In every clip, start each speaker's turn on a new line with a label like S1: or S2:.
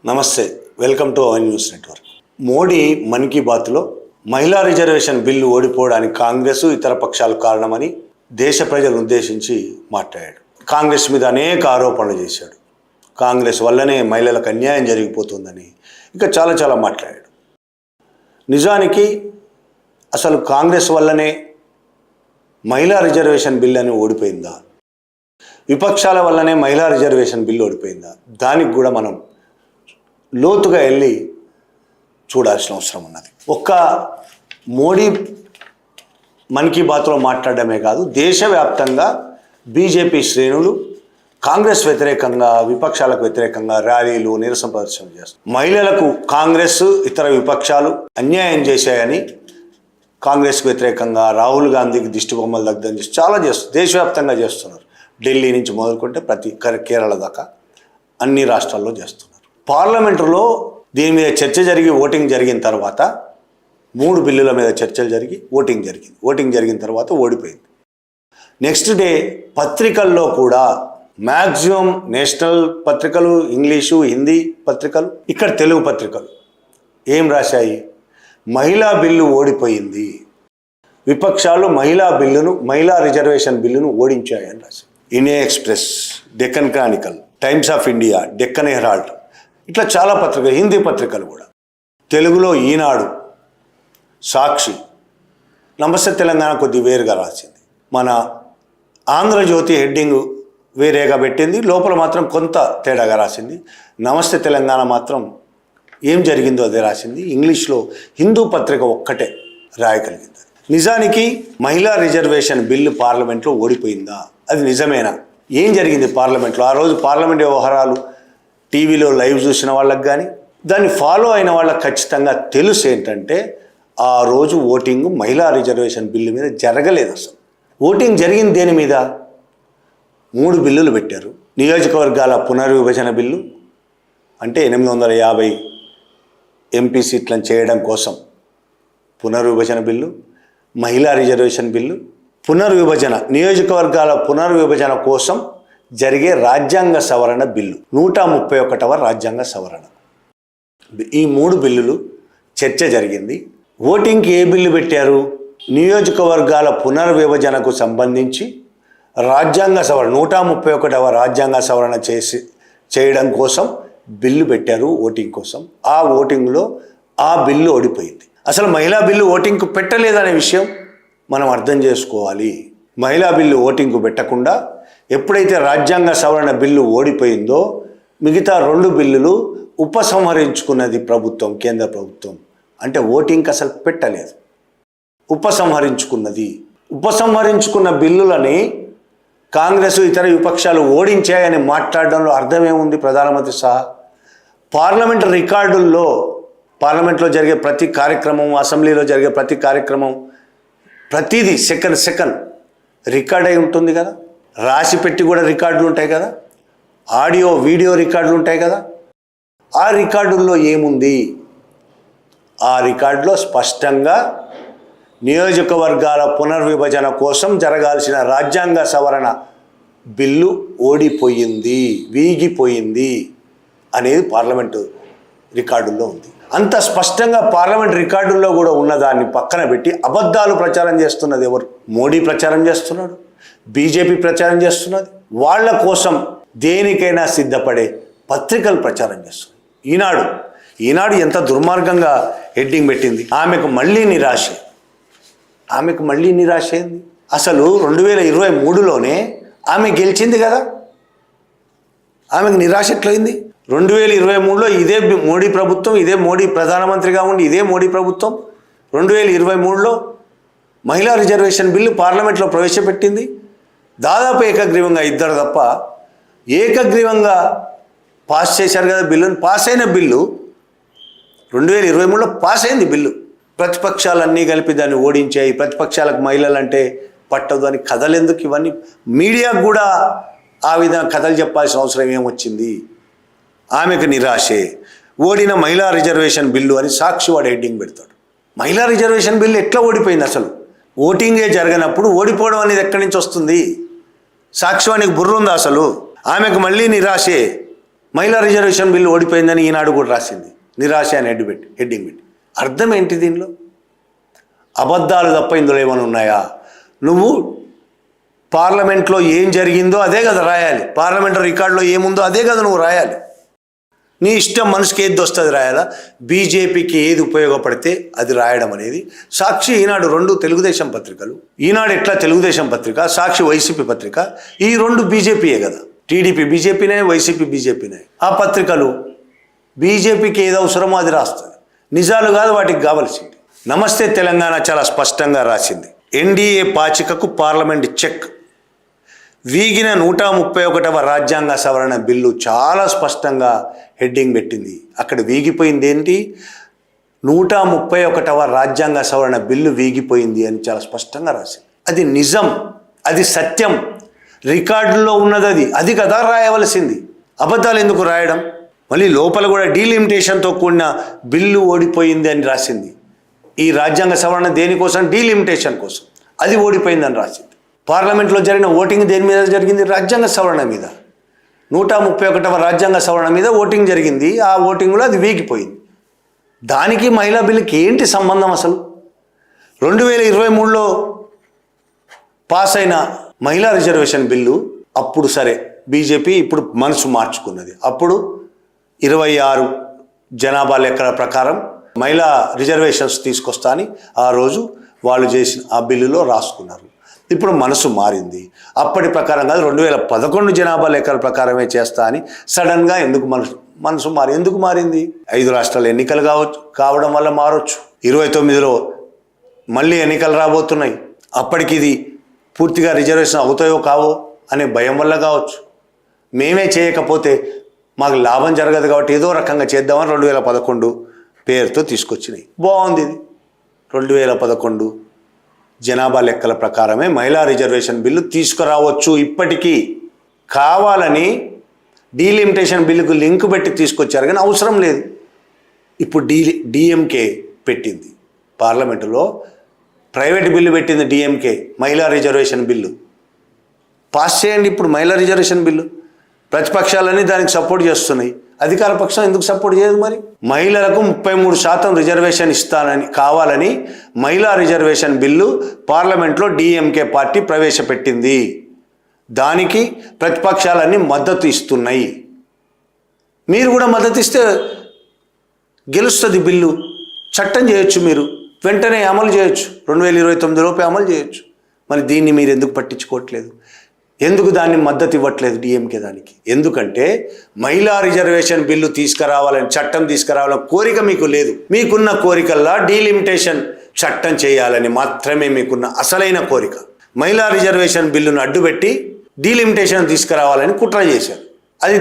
S1: నమస్తే, welcome to our news network. Modi Mann Ki బాత్లో మహిళా రిజర్వేషన్ బిల్లు ఓడిపోవడానికి కాంగ్రెస్ ఇతర పక్షాలు కారణమని దేశ ప్రజలను ఉద్దేశించి మాట్లాడాడు. కాంగ్రెస్ మీద అనేక ఆరోపణలు చేశాడు. కాంగ్రెస్ వల్లనే మహిళలకు అన్యాయం జరిగిపోతుందని ఇంకా చాలా మాట్లాడాడు. నిజానికి అసలు కాంగ్రెస్ వల్లనే మహిళా రిజర్వేషన్ బిల్ అని ఓడిపోయిందా, విపక్షాల వల్లనే మహిళా రిజర్వేషన్ బిల్లు ఓడిపోయిందా, దానికి కూడా మనం లోతుగా వెళ్ళి చూడాల్సిన అవసరం ఉన్నది. ఒక్క మోడీ మన్ కీ బాత్లో మాట్లాడడమే కాదు, దేశవ్యాప్తంగా బీజేపీ శ్రేణులు కాంగ్రెస్ వ్యతిరేకంగా, విపక్షాలకు వ్యతిరేకంగా ర్యాలీలు, నిరసన ప్రదర్శనలు చేస్తారు. మహిళలకు కాంగ్రెస్ ఇతర విపక్షాలు అన్యాయం చేశాయని కాంగ్రెస్కు వ్యతిరేకంగా రాహుల్ గాంధీకి దిష్టి బొమ్మలు దగ్ధం చేసి చాలా చేస్తారు. దేశవ్యాప్తంగా చేస్తున్నారు. ఢిల్లీ నుంచి మొదలుకుంటే ప్రతి కేరళ దాకా అన్ని రాష్ట్రాల్లో చేస్తున్నారు. పార్లమెంటులో దీని మీద చర్చ జరిగి ఓటింగ్ జరిగిన తర్వాత 3 బిల్లుల మీద చర్చలు జరిగి ఓటింగ్ జరిగింది. ఓటింగ్ జరిగిన తర్వాత ఓడిపోయింది. నెక్స్ట్ డే పత్రికల్లో కూడా మ్యాక్సిమం నేషనల్ పత్రికలు, ఇంగ్లీషు, హిందీ పత్రికలు, ఇక్కడ తెలుగు పత్రికలు ఏం రాశాయి? మహిళా బిల్లు ఓడిపోయింది, విపక్షాలు మహిళా రిజర్వేషన్ బిల్లును ఓడించాయని రాశాయి. India Express, Deccan Chronicle, Times of India, Deccan Herald, ఇట్లా చాలా పత్రికలు, హిందీ పత్రికలు కూడా. తెలుగులో ఈనాడు, సాక్షి, నమస్తే తెలంగాణ కొద్ది వేరుగా రాసింది. మన ఆంధ్రజ్యోతి హెడ్డింగ్ వేరేగా పెట్టింది, లోపల మాత్రం కొంత తేడాగా రాసింది. నమస్తే తెలంగాణ మాత్రం ఏం జరిగిందో అదే రాసింది. ఇంగ్లీష్లో హిందూ పత్రిక ఒక్కటే రాయగలిగింది. నిజానికి మహిళా రిజర్వేషన్ బిల్లు పార్లమెంట్లో ఓడిపోయిందా? అది నిజమేనా? ఏం జరిగింది పార్లమెంట్లో? ఆ రోజు పార్లమెంట్ వ్యవహారాలు టీవీలో లైవ్ చూసిన వాళ్ళకి కానీ, దాన్ని ఫాలో అయిన వాళ్ళకి ఖచ్చితంగా తెలుసు ఏంటంటే, ఆ రోజు ఓటింగ్ మహిళా రిజర్వేషన్ బిల్లు మీద జరగలేదు. అసలు ఓటింగ్ జరిగింది దేని మీద? 3 బిల్లులు పెట్టారు. నియోజకవర్గాల పునర్విభజన బిల్లు, అంటే 850 ఎంపీ సీట్లను చేయడం కోసం పునర్విభజన బిల్లు, మహిళా రిజర్వేషన్ బిల్లు, నియోజకవర్గాల పునర్విభజన కోసం జరిగే రాజ్యాంగ సవరణ బిల్లు, 131వ రాజ్యాంగ సవరణ. ఈ 3 బిల్లులు చర్చ జరిగింది. ఓటింగ్కి ఏ బిల్లు పెట్టారు? నియోజకవర్గాల పునర్విభజనకు సంబంధించి రాజ్యాంగ సవరణ, 131వ రాజ్యాంగ సవరణ చేయడం కోసం బిల్లు పెట్టారు ఓటింగ్ కోసం. ఆ ఓటింగ్లో ఆ బిల్లు ఓడిపోయింది. అసలు మహిళా బిల్లు ఓటింగ్కు పెట్టలేదనే విషయం మనం అర్థం చేసుకోవాలి. మహిళా బిల్లు ఓటింగ్కు పెట్టకుండా ఎప్పుడైతే రాజ్యాంగ సవరణ బిల్లు ఓడిపోయిందో మిగతా 2 బిల్లులు ఉపసంహరించుకున్నది ప్రభుత్వం, కేంద్ర ప్రభుత్వం. అంటే ఓటింగ్కి అసలు పెట్టలేదు, ఉపసంహరించుకున్న బిల్లులని కాంగ్రెస్ ఇతర విపక్షాలు ఓడించాయని మాట్లాడడంలో అర్థమేముంది? ప్రధానమంత్రి సహా పార్లమెంట్ రికార్డుల్లో, పార్లమెంట్లో జరిగే ప్రతి కార్యక్రమం, అసెంబ్లీలో జరిగే ప్రతి కార్యక్రమం, ప్రతిదీ సెకండ్ రికార్డ్ అయి ఉంటుంది కదా. రాసి పెట్టి కూడా రికార్డులు ఉంటాయి కదా, ఆడియో వీడియో రికార్డులు ఉంటాయి కదా. ఆ రికార్డుల్లో ఏముంది? ఆ రికార్డులో స్పష్టంగా నియోజకవర్గాల పునర్విభజన కోసం జరగాల్సిన రాజ్యాంగ సవరణ బిల్లు ఓడిపోయింది, వీగిపోయింది అనేది పార్లమెంటు రికార్డుల్లో ఉంది. అంత స్పష్టంగా పార్లమెంట్ రికార్డుల్లో కూడా ఉన్నదాన్ని పక్కన పెట్టి అబద్ధాలు ప్రచారం చేస్తున్నది ఎవరు? మోడీ ప్రచారం చేస్తున్నాడు, బీజేపీ ప్రచారం చేస్తున్నది. వాళ్ళ కోసం దేనికైనా సిద్ధపడే పత్రికలు ప్రచారం చేస్తున్నాయి. ఈనాడు ఎంత దుర్మార్గంగా హెడ్డింగ్ పెట్టింది, ఆమెకు మళ్ళీ నిరాశ అయింది. అసలు 2023లోనే ఆమె గెలిచింది కదా, ఆమెకు నిరాశ ఎట్లయింది? 2023లో ఇదే మోడీ ప్రభుత్వం, ఇదే మోడీ ప్రధానమంత్రిగా ఉండి ఇదే మోడీ ప్రభుత్వం 2023లో మహిళా రిజర్వేషన్ బిల్లు పార్లమెంట్లో ప్రవేశపెట్టింది. దాదాపు ఏకగ్రీవంగా, ఇద్దరు తప్ప ఏకగ్రీవంగా పాస్ చేశారు కదా బిల్లును. పాస్ అయిన బిల్లు 2023లో పాస్ అయింది బిల్లు. ప్రతిపక్షాలన్నీ కలిపి దాన్ని ఓడించాయి. ప్రతిపక్షాలకు మహిళలంటే పట్టదు అని కథలు ఎందుకు? ఇవన్నీ మీడియాకు కూడా ఆ విధంగా కథలు చెప్పాల్సిన అవసరం ఏమొచ్చింది? ఆమెకు నిరాశే, ఓడిన మహిళా రిజర్వేషన్ బిల్లు అని సాక్షి వాడు హెడ్డింగ్ పెడతాడు. మహిళా రిజర్వేషన్ బిల్లు ఎట్లా ఓడిపోయింది? అసలు ఓటింగే జరగనప్పుడు ఓడిపోవడం అనేది ఎక్కడి నుంచి వస్తుంది? సాక్షి వానికి బుర్ర ఉందా? అసలు ఆమెకు మళ్ళీ నిరాశే, మహిళా రిజర్వేషన్ బిల్లు ఓడిపోయిందని ఈనాడు కూడా రాసింది, నిరాశ అని హెడ్డింగ్ పెట్టి. అర్థం ఏంటి దీనిలో? అబద్ధాలు తప్ప ఇందులో ఏమైనా ఉన్నాయా? నువ్వు పార్లమెంట్లో ఏం జరిగిందో అదే కదా రాయాలి, పార్లమెంట్ రికార్డులో ఏముందో అదే కదా నువ్వు రాయాలి. నీ ఇష్టం, మనసుకి ఏది వస్తుంది రాయాలా. బీజేపీకి ఏది ఉపయోగపడితే అది రాయడం అనేది. సాక్షి, ఈనాడు రెండు తెలుగుదేశం పత్రికలు. ఈనాడు ఎట్లా తెలుగుదేశం పత్రిక, సాక్షి వైసీపీ పత్రిక. ఈ రెండు బీజేపీయే కదా, టీడీపీ బీజేపీనే, వైసీపీ బీజేపీనే. ఆ పత్రికలు బీజేపీకి ఏది అవసరమో అది రాస్తుంది, నిజాలు కాదు వాటికి కావాల్సింది. నమస్తే తెలంగాణ చాలా స్పష్టంగా రాసింది. ఎన్డీఏ పాచికకు పార్లమెంట్ చెక్. వీగిన 131వ రాజ్యాంగ సవరణ బిల్లు చాలా స్పష్టంగా హెడ్డింగ్ పెట్టింది. అక్కడ వీగిపోయింది ఏంటి? 131వ రాజ్యాంగ సవరణ బిల్లు వీగిపోయింది అని చాలా స్పష్టంగా రాసింది. అది నిజం, అది సత్యం, రికార్డులో ఉన్నది. అది కదా రాయవలసింది. అబద్ధాలు ఎందుకు రాయడం? మళ్ళీ లోపల కూడా డీలిమిటేషన్తో కూడిన బిల్లు ఓడిపోయింది అని రాసింది. ఈ రాజ్యాంగ సవరణ దేనికోసం? డీలిమిటేషన్ కోసం. అది ఓడిపోయిందని రాసింది. పార్లమెంట్లో జరిగిన ఓటింగ్ దేని మీద జరిగింది? రాజ్యాంగ సవరణ మీద. 131వ రాజ్యాంగ సవరణ మీద ఓటింగ్ జరిగింది. ఆ ఓటింగ్లో అది వీగిపోయింది. దానికి మహిళా బిల్లుకి ఏంటి సంబంధం అసలు? 2023లో పాస్ అయిన మహిళా రిజర్వేషన్ బిల్లు అప్పుడు సరే, బీజేపీ ఇప్పుడు మనసు మార్చుకున్నది. అప్పుడు 26 జనాభా లెక్కల ప్రకారం మహిళా రిజర్వేషన్స్ తీసుకొస్తా అని ఆ రోజు వాళ్ళు చేసిన ఆ బిల్లులో రాసుకున్నారు. ఇప్పుడు మనసు మారింది. అప్పటి ప్రకారం కాదు, 2011 జనాభా లెక్కల ప్రకారమే చేస్తా అని సడన్గా ఎందుకు మనసు ఎందుకు మారింది? 5 రాష్ట్రాల ఎన్నికలు కావడం వల్ల మారొచ్చు. 29లో మళ్ళీ ఎన్నికలు రాబోతున్నాయి. అప్పటికి ఇది పూర్తిగా రిజర్వేషన్ అవుతాయో కావో అనే భయం వల్ల కావచ్చు. మేమే చేయకపోతే మాకు లాభం జరగదు కాబట్టి ఏదో రకంగా చేద్దామని 2011 పేరుతో తీసుకొచ్చినాయి. బాగుంది. ఇది 2011 జనాభా లెక్కల ప్రకారమే మహిళా రిజర్వేషన్ బిల్లు తీసుకురావచ్చు. ఇప్పటికీ కావాలని డీలిమిటేషన్ బిల్లుకు లింక్ పెట్టి తీసుకొచ్చారు, కానీ అవసరం లేదు. ఇప్పుడు డిఎంకే పెట్టింది పార్లమెంటులో, ప్రైవేట్ బిల్లు పెట్టింది డిఎంకే, మహిళా రిజర్వేషన్ బిల్లు పాస్ చేయండి. ఇప్పుడు మహిళా రిజర్వేషన్ బిల్లు ప్రతిపక్షాలన్నీ దానికి సపోర్ట్ చేస్తున్నాయి, అధికార పక్షం ఎందుకు సపోర్ట్ చేయదు? మరి మహిళలకు 33% రిజర్వేషన్ ఇస్తానని కావాలని మహిళా రిజర్వేషన్ బిల్లు పార్లమెంట్లో డిఎంకే పార్టీ ప్రవేశపెట్టింది. దానికి ప్రతిపక్షాలన్నీ మద్దతు ఇస్తున్నాయి. మీరు కూడా మద్దతు ఇస్తే గెలుస్తుంది బిల్లు, చట్టం చేయొచ్చు, మీరు వెంటనే అమలు చేయొచ్చు, 2029 లోపే అమలు చేయొచ్చు. మరి దీన్ని మీరు ఎందుకు పట్టించుకోవట్లేదు? ఎందుకు దాన్ని మద్దతు ఇవ్వట్లేదు డిఎంకే దానికి? ఎందుకంటే మహిళా రిజర్వేషన్ బిల్లు తీసుకురావాలని, చట్టం తీసుకురావాలని కోరిక మీకు లేదు. మీకున్న కోరికల్లా డీలిమిటేషన్ చట్టం చేయాలని మాత్రమే మీకున్న అసలైన కోరిక. మహిళా రిజర్వేషన్ బిల్లును అడ్డుపెట్టి డీలిమిటేషన్ తీసుకురావాలని కుట్ర చేశారు. అది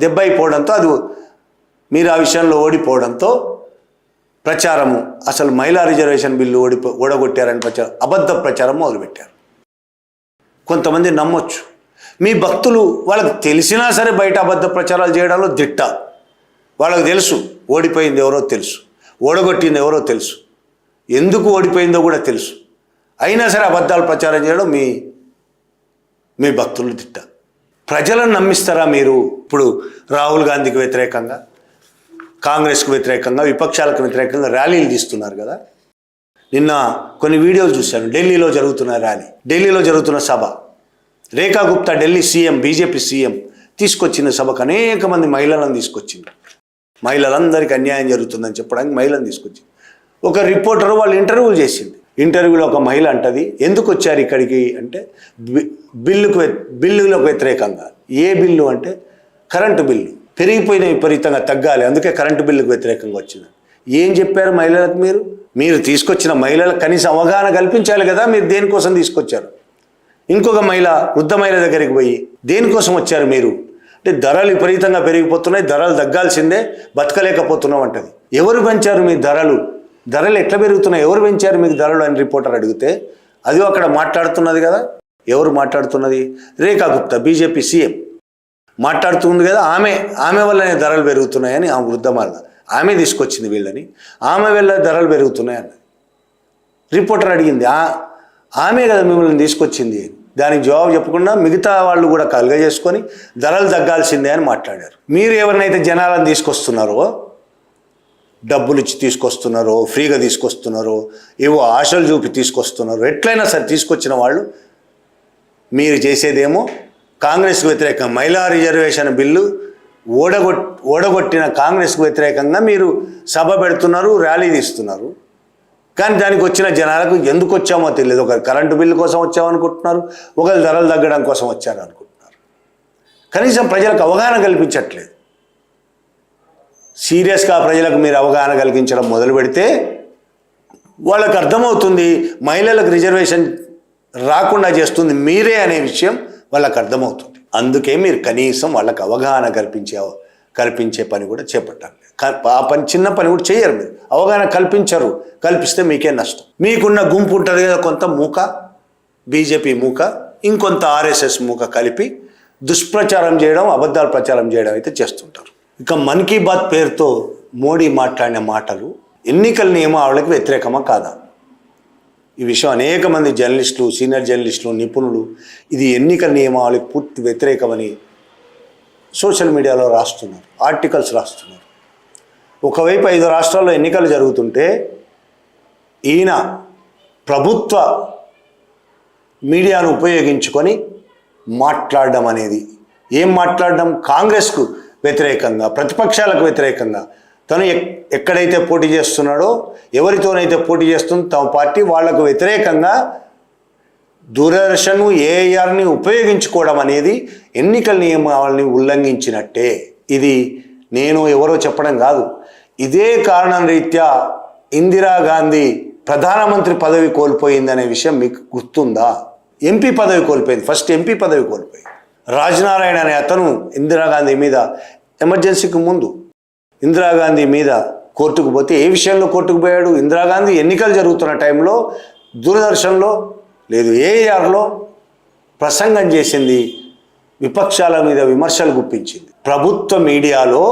S1: దెబ్బ అయిపోవడంతో, అది మీరు ఆ విషయంలో ఓడిపోవడంతో ప్రచారము, అసలు మహిళా రిజర్వేషన్ బిల్లు ఓడగొట్టారని అబద్ధ ప్రచారం మొదలుపెట్టారు. కొంతమంది నమ్మొచ్చు. మీ భక్తులు, వాళ్ళకి తెలిసినా సరే బయట అబద్ధ ప్రచారాలు చేయడంలో దిట్ట. వాళ్ళకి తెలుసు ఓడిపోయింది ఎవరో తెలుసు, ఓడగొట్టింది ఎవరో తెలుసు, ఎందుకు ఓడిపోయిందో కూడా తెలుసు. అయినా సరే అబద్ధాలు ప్రచారం చేయడం మీ భక్తులు దిట్ట. ప్రజలను నమ్మిస్తారా మీరు? ఇప్పుడు రాహుల్ గాంధీకి వ్యతిరేకంగా, కాంగ్రెస్కు వ్యతిరేకంగా, విపక్షాలకు వ్యతిరేకంగా ర్యాలీలు తీస్తున్నారు కదా. నిన్న కొన్ని వీడియోలు చూశాను. ఢిల్లీలో జరుగుతున్న ర్యాలీ, ఢిల్లీలో జరుగుతున్న సభ. Rekha Gupta Delhi CM, BJP CM తీసుకొచ్చిన సభకు అనేక మంది మహిళలను తీసుకొచ్చింది. మహిళలందరికీ అన్యాయం జరుగుతుందని చెప్పడానికి మహిళలను తీసుకొచ్చింది. ఒక రిపోర్టర్ వాళ్ళు ఇంటర్వ్యూ చేసింది. ఇంటర్వ్యూలో ఒక మహిళ అంటది, ఎందుకు వచ్చారు ఇక్కడికి అంటే, బిల్లులకు వ్యతిరేకంగా. ఏ బిల్లు అంటే కరెంటు బిల్లు పెరిగిపోయిన విపరీతంగా తగ్గాలి, అందుకే కరెంటు బిల్లుకు వ్యతిరేకంగా వచ్చింది. ఏం చెప్పారు మహిళలకు? మీరు తీసుకొచ్చిన మహిళలకు కనీసం అవగాహన కల్పించాలి కదా, మీరు దేనికోసం తీసుకొచ్చారు? ఇంకొక మహిళ, వృద్ధ మహిళ దగ్గరికి పోయి, దేనికోసం వచ్చారు మీరు అంటే, ధరలు విపరీతంగా పెరిగిపోతున్నాయి, ధరలు తగ్గాల్సిందే, బతకలేకపోతున్నాం అంటది. ఎవరు పెంచారు మీ ధరలు? ధరలు ఎట్లా పెరుగుతున్నాయి? ఎవరు పెంచారు మీకు ధరలు అని రిపోర్టర్ అడిగితే, అది అక్కడ మాట్లాడుతున్నది కదా. ఎవరు మాట్లాడుతున్నది? రేఖా గుప్తా, బీజేపీ సీఎం మాట్లాడుతుంది కదా. ఆమె వల్లనే ధరలు పెరుగుతున్నాయని, ఆమె వృద్ధ మహిళ, ఆమె తీసుకొచ్చింది వీళ్ళని, ఆమె వల్ల ధరలు పెరుగుతున్నాయని రిపోర్టర్ అడిగింది. ఆమె కదా మిమ్మల్ని తీసుకొచ్చింది. దానికి జవాబు చెప్పకుండా మిగతా వాళ్ళు కూడా కలుగజేసుకొని ధరలు తగ్గాల్సిందే అని మాట్లాడారు. మీరు ఎవరినైతే జనాలను తీసుకొస్తున్నారో, డబ్బులు ఇచ్చి తీసుకొస్తున్నారో, ఫ్రీగా తీసుకొస్తున్నారో, ఏవో ఆశలు చూపి తీసుకొస్తున్నారో, ఎట్లయినా సరే తీసుకొచ్చిన వాళ్ళు మీరు చేసేదేమో కాంగ్రెస్కు వ్యతిరేకంగా మహిళా రిజర్వేషన్ బిల్లు ఓడగొట్టిన కాంగ్రెస్కు వ్యతిరేకంగా మీరు సభ పెడుతున్నారు, ర్యాలీ తీస్తున్నారు. కానీ దానికి వచ్చిన జనాలకు ఎందుకు వచ్చామో తెలియదు. ఒకరు కరెంటు బిల్లు కోసం వచ్చామనుకుంటున్నారు, ఒకరు ధరలు తగ్గడం కోసం వచ్చారు అనుకుంటున్నారు. కనీసం ప్రజలకు అవగాహన కల్పించట్లేదు. సీరియస్గా ప్రజలకు మీరు అవగాహన కలిగించడం మొదలు పెడితే వాళ్ళకు అర్థమవుతుంది మహిళలకు రిజర్వేషన్ రాకుండా చేస్తుంది మీరే అనే విషయం వాళ్ళకు అర్థమవుతుంది. అందుకే మీరు కనీసం వాళ్ళకు అవగాహన కల్పించే పని కూడా చేపట్టాలి. ఆ పని చిన్న పని కూడా చేయరు. మీరు అవగాహన కల్పించరు. కల్పిస్తే మీకే నష్టం. మీకున్న గుంపు ఉంటుంది కదా, కొంత మూక, బీజేపీ మూక, ఇంకొంత ఆర్ఎస్ఎస్ మూక కలిపి దుష్ప్రచారం చేయడం, అబద్ధాలు ప్రచారం చేయడం అయితే చేస్తుంటారు. ఇక మన్ కీ బాత్ పేరుతో మోడీ మాట్లాడిన మాటలు ఎన్నికల నియమావళికి వ్యతిరేకమా కాదా? ఈ విషయం అనేక మంది జర్నలిస్టులు, సీనియర్ జర్నలిస్టులు, నిపుణులు ఇది ఎన్నికల నియమావళికి పూర్తి వ్యతిరేకమని సోషల్ మీడియాలో రాస్తున్నారు, ఆర్టికల్స్ రాస్తున్నారు. ఒకవైపు 5 రాష్ట్రాల్లో ఎన్నికలు జరుగుతుంటే ఈయన ప్రభుత్వ మీడియాను ఉపయోగించుకొని మాట్లాడడం అనేది, ఏం మాట్లాడడం? కాంగ్రెస్కు వ్యతిరేకంగా, ప్రతిపక్షాలకు వ్యతిరేకంగా. తను ఎక్కడైతే పోటీ చేస్తున్నాడో, ఎవరితోనైతే పోటీ చేస్తుందో తమ పార్టీ వాళ్లకు వ్యతిరేకంగా దూరదర్శన్ ఏఐఆర్ని ఉపయోగించుకోవడం అనేది ఎన్నికల నియమావళిని ఉల్లంఘించినట్టే. ఇది నేను ఎవరో చెప్పడం కాదు. ఇదే కారణం రీత్యా ఇందిరాగాంధీ ప్రధానమంత్రి పదవి కోల్పోయిందనే విషయం మీకు గుర్తుందా? ఎంపీ పదవి కోల్పోయింది. ఫస్ట్ ఎంపీ పదవి కోల్పోయింది. రాజనారాయణ అనే అతను ఇందిరాగాంధీ మీద ఎమర్జెన్సీకి ముందు ఇందిరాగాంధీ మీద కోర్టుకు పోతే ఏ విషయంలో కోర్టుకు పోయాడు? ఇందిరాగాంధీ ఎన్నికలు జరుగుతున్న టైంలో దూరదర్శన్లో లేదు ఏఆర్లో ప్రసంగం చేసింది, విపక్షాల మీద విమర్శలు గుప్పించింది. ప్రభుత్వ మీడియాలో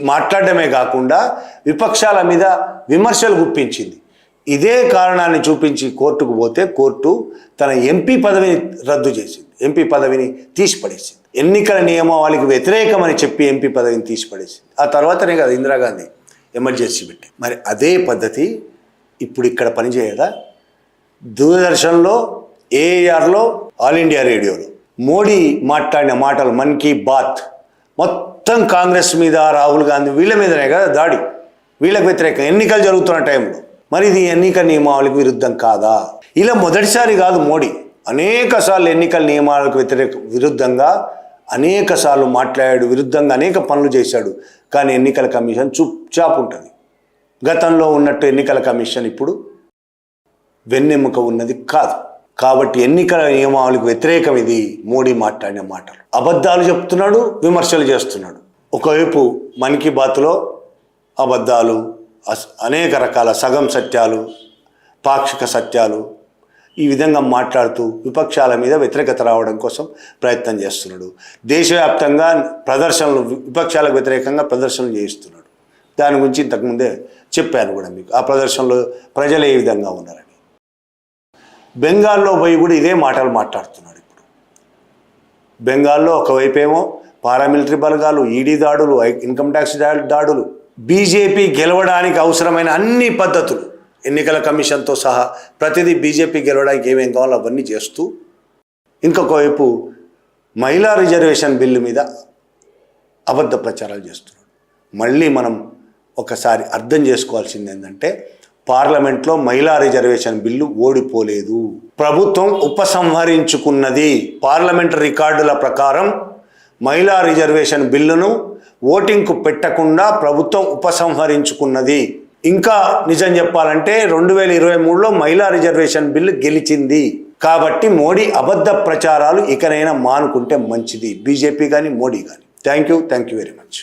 S1: మాట్లాడడమే కాకుండా విపక్షాల మీద విమర్శలు గుప్పించింది. ఇదే కారణాన్ని చూపించి కోర్టుకు పోతే కోర్టు తన ఎంపీ పదవిని రద్దు చేసింది, ఎంపీ పదవిని తీసిపడేసింది. ఎన్నికల నియమావళికి వ్యతిరేకమని చెప్పి ఎంపీ పదవిని తీసిపడేసింది. ఆ తర్వాతనే కదా ఇందిరాగాంధీ ఎమర్జెన్సీ పెట్టి. మరి అదే పద్ధతి ఇప్పుడు ఇక్కడ పనిచేయదా? దూరదర్శన్లో, ఏఆర్లో, ఆల్ ఇండియా రేడియోలో మోడీ మాట్లాడిన మాటలు, మన్ కీ బాత్ మొత్తం కాంగ్రెస్ మీద, రాహుల్ గాంధీ వీళ్ళ మీదనే కదా దాడి, వీళ్ళకి వ్యతిరేకం ఎన్నికలు జరుగుతున్న టైంలో. మరి ఇది ఎన్నికల నియమావళికి విరుద్ధం కాదా? ఇలా మొదటిసారి కాదు, మోడీ అనేక సార్లు ఎన్నికల నియమాలకు విరుద్ధంగా అనేక సార్లు మాట్లాడాడు, విరుద్ధంగా అనేక పనులు చేశాడు. కానీ ఎన్నికల కమిషన్ చుప్చాప్ ఉంటుంది. గతంలో ఉన్నట్టు ఎన్నికల కమిషన్ ఇప్పుడు వెన్నెముక ఉన్నది కాదు. కాబట్టి ఎన్నికల నియమావళికి వ్యతిరేకం ఇది మోడీ మాట్లాడిన మాటలు. అబద్ధాలు చెప్తున్నాడు, విమర్శలు చేస్తున్నాడు. ఒకవైపు మన్ కీ బాత్లో అబద్ధాలు, అనేక రకాల సగం సత్యాలు, పాక్షిక సత్యాలు ఈ విధంగా మాట్లాడుతూ విపక్షాల మీద వ్యతిరేకత రావడం కోసం ప్రయత్నం చేస్తున్నాడు. దేశవ్యాప్తంగా ప్రదర్శనలు, విపక్షాలకు వ్యతిరేకంగా ప్రదర్శనలు చేయిస్తున్నాడు. దాని గురించి ఇంతకుముందే చెప్పాను కూడా మీకు. ఆ ప్రదర్శనలో ప్రజలు ఏ విధంగా ఉన్నారని. బెంగాల్లో పోయి కూడా ఇదే మాటలు మాట్లాడుతున్నాడు. ఇప్పుడు బెంగాల్లో ఒకవైపేమో పారామిలిటరీ బలగాలు, ఈడీ దాడులు, ఇన్కమ్ ట్యాక్స్ దాడులు, బీజేపీ గెలవడానికి అవసరమైన అన్ని పద్ధతులు, ఎన్నికల కమిషన్తో సహా ప్రతిదీ బీజేపీ గెలవడానికి ఏమేం కావాలో అవన్నీ చేస్తూ, ఇంకొక వైపు మహిళా రిజర్వేషన్ బిల్లు మీద అబద్ధ ప్రచారాలు చేస్తున్నాడు. మళ్ళీ మనం ఒకసారి అర్థం చేసుకోవాల్సింది ఏంటంటే, పార్లమెంట్లో మహిళా రిజర్వేషన్ బిల్లు ఓడిపోలేదు, ప్రభుత్వం ఉపసంహరించుకున్నది. పార్లమెంట్ రికార్డుల ప్రకారం మహిళా రిజర్వేషన్ బిల్లును ఓటింగ్కు పెట్టకుండా ప్రభుత్వం ఉపసంహరించుకున్నది. ఇంకా నిజం చెప్పాలంటే 2023లో మహిళా రిజర్వేషన్ బిల్లు గెలిచింది. కాబట్టి మోడీ అబద్ధ ప్రచారాలు ఇకనైనా మానుకుంటే మంచిది, బీజేపీ కానీ మోడీ కానీ. Thank you very much.